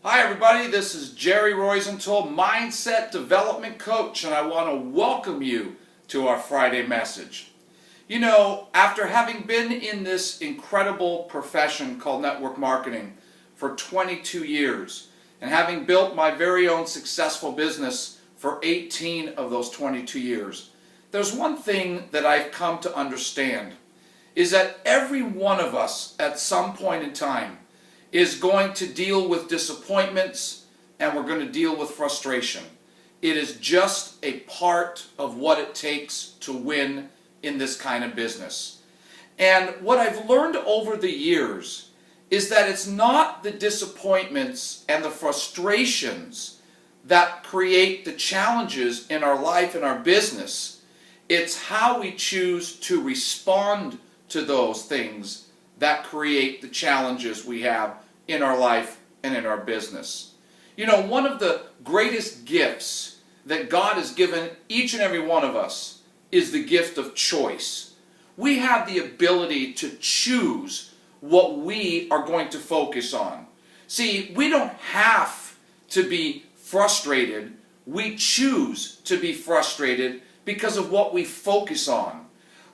Hi everybody, this is Jerry Roisenthal, Mindset Development Coach, and I want to welcome you to our Friday message. You know, after having been in this incredible profession called network marketing for 22 years, and having built my very own successful business for 18 of those 22 years, there's one thing that I've come to understand, is that every one of us at some point in time is going to deal with disappointments, and we're going to deal with frustration. It is just a part of what it takes to win in this kind of business. And what I've learned over the years is that it's not the disappointments and the frustrations that create the challenges in our life and our business. It's how we choose to respond to those things that create the challenges we have in our life and in our business. You know, one of the greatest gifts that God has given each and every one of us is the gift of choice. We have the ability to choose what we are going to focus on. See, we don't have to be frustrated. We choose to be frustrated because of what we focus on.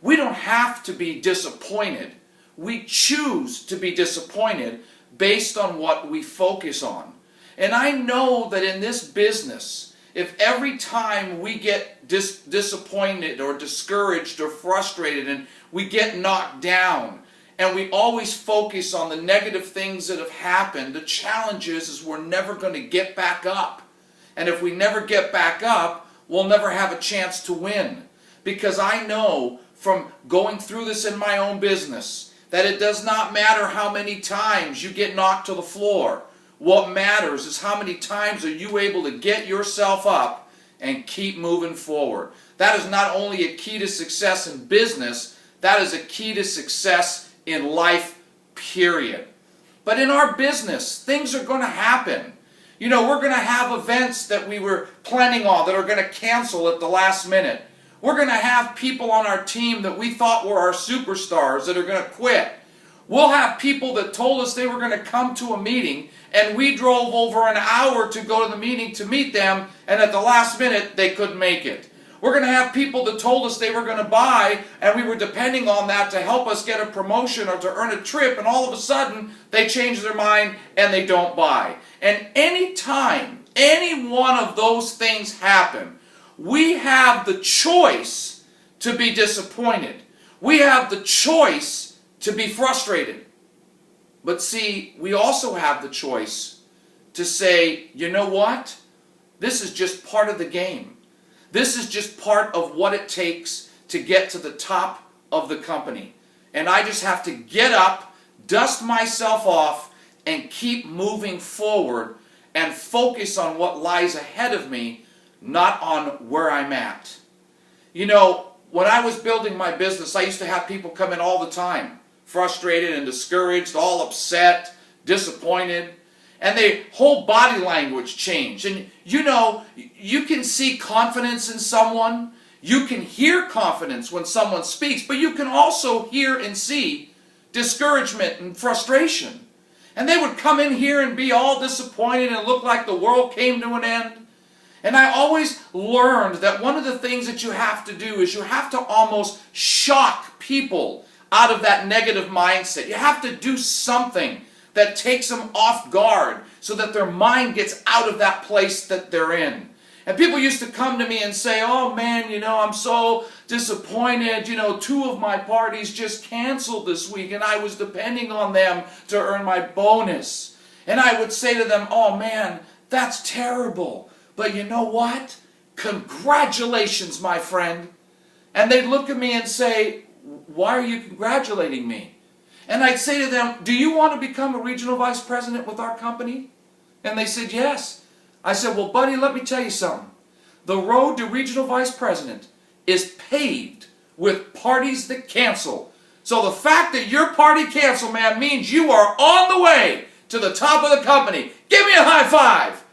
We don't have to be disappointed. We choose to be disappointed based on what we focus on. And I know that in this business, if every time we get disappointed or discouraged or frustrated and we get knocked down and we always focus on the negative things that have happened, the challenge is we're never going to get back up. And if we never get back up, we'll never have a chance to win. Because I know from going through this in my own business that it does not matter how many times you get knocked to the floor. What matters is how many times are you able to get yourself up and keep moving forward. That is not only a key to success in business, that is a key to success in life, period. But in our business, things are going to happen. You know, we're going to have events that we were planning on that are going to cancel at the last minute. We're going to have people on our team that we thought were our superstars that are going to quit. We'll have people that told us they were going to come to a meeting, and we drove over an hour to go to the meeting to meet them, and at the last minute, they couldn't make it. We're going to have people that told us they were going to buy, and we were depending on that to help us get a promotion or to earn a trip, and all of a sudden, they change their mind and they don't buy. And any time any one of those things happen, we have the choice to be disappointed. We have the choice to be frustrated. But see, we also have the choice to say, you know what? This is just part of the game. This is just part of what it takes to get to the top of the company. And I just have to get up, dust myself off, and keep moving forward and focus on what lies ahead of me, not on where I'm at. You know, when I was building my business, I used to have people come in all the time, frustrated and discouraged, all upset, disappointed, and their whole body language changed. And you know, you can see confidence in someone, you can hear confidence when someone speaks, but you can also hear and see discouragement and frustration. And they would come in here and be all disappointed and look like the world came to an end. And I always learned that one of the things that you have to do is you have to almost shock people out of that negative mindset. You have to do something that takes them off guard so that their mind gets out of that place that they're in. And people used to come to me and say, oh man, you know, I'm so disappointed. You know, 2 of my parties just canceled this week and I was depending on them to earn my bonus. And I would say to them, oh man, that's terrible. But you know what? Congratulations, my friend. And they'd look at me and say, why are you congratulating me? And I'd say to them, do you want to become a regional vice president with our company? And they said, yes. I said, well, buddy, let me tell you something. The road to regional vice president is paved with parties that cancel. So the fact that your party canceled, man, means you are on the way to the top of the company. Give me a high five.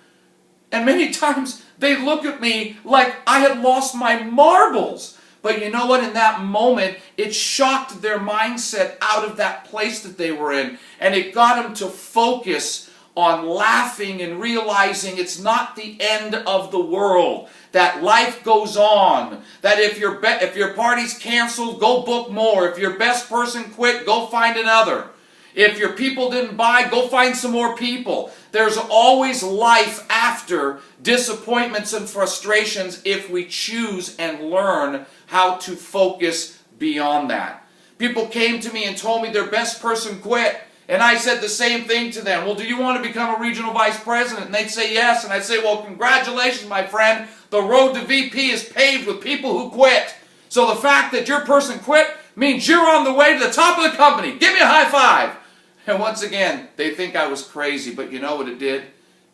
And many times they look at me like I had lost my marbles. But you know what? In that moment, it shocked their mindset out of that place that they were in. And it got them to focus on laughing and realizing it's not the end of the world, that life goes on, that if your party's canceled, go book more. If your best person quit, go find another. If your people didn't buy, go find some more people. There's always life after disappointments and frustrations if we choose and learn how to focus beyond that. People came to me and told me their best person quit. And I said the same thing to them. Well, do you want to become a regional vice president? And they'd say yes. And I'd say, well, congratulations, my friend. The road to VP is paved with people who quit. So the fact that your person quit means you're on the way to the top of the company. Give me a high five. And once again, they think I was crazy. But you know what it did?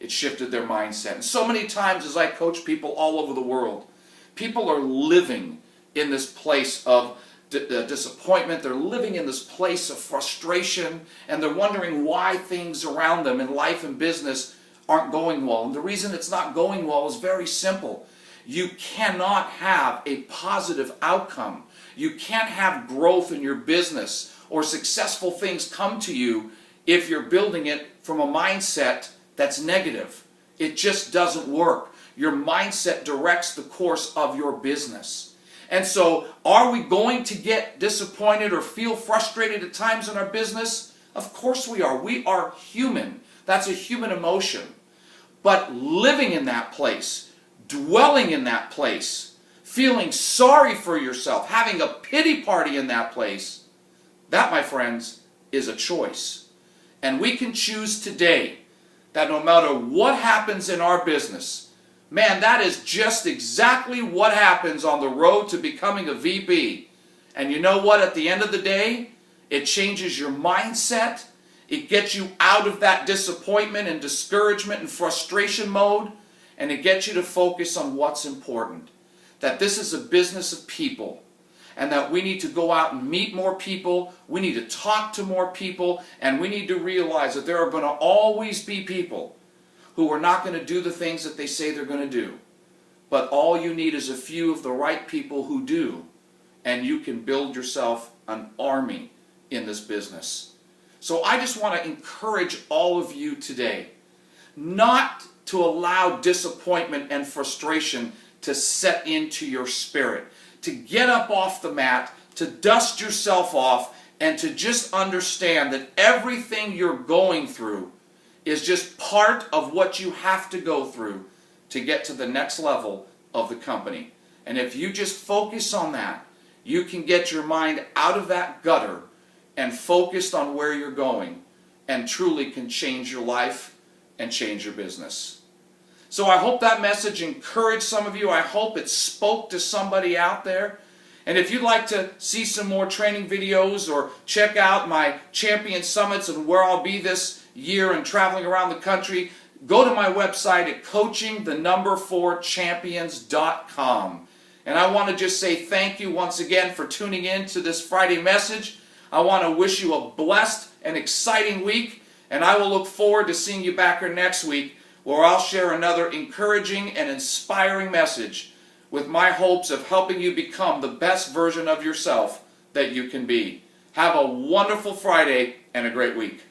It shifted their mindset. And so many times as I coach people all over the world, people are living in this place of disappointment. They're living in this place of frustration, and they're wondering why things around them in life and business aren't going well. And the reason it's not going well is very simple. You cannot have a positive outcome. You can't have growth in your business or successful things come to you if you're building it from a mindset that's negative. It just doesn't work. Your mindset directs the course of your business. And so, are we going to get disappointed or feel frustrated at times in our business? Of course we are. We are human. That's a human emotion. But living in that place, dwelling in that place, feeling sorry for yourself, having a pity party in that place, that, my friends, is a choice. And we can choose today that no matter what happens in our business, man, that is just exactly what happens on the road to becoming a VP. And you know what? At the end of the day, it changes your mindset. It gets you out of that disappointment and discouragement and frustration mode. And it gets you to focus on what's important. That this is a business of people. And that we need to go out and meet more people. We need to talk to more people. And we need to realize that there are going to always be people who are not going to do the things that they say they're going to do. But all you need is a few of the right people who do, and you can build yourself an army in this business. So I just want to encourage all of you today not to allow disappointment and frustration to set into your spirit, to get up off the mat, to dust yourself off, and to just understand that everything you're going through is just part of what you have to go through to get to the next level of the company. And if you just focus on that, you can get your mind out of that gutter and focused on where you're going, and truly can change your life and change your business. So I hope that message encouraged some of you. I hope it spoke to somebody out there. And if you'd like to see some more training videos or check out my Champion Summits and where I'll be this year and traveling around the country, go to my website at coachingthenumber4champions.com. And I want to just say thank you once again for tuning in to this Friday message. I want to wish you a blessed and exciting week, and I will look forward to seeing you back here next week, where I'll share another encouraging and inspiring message with my hopes of helping you become the best version of yourself that you can be. Have a wonderful Friday and a great week.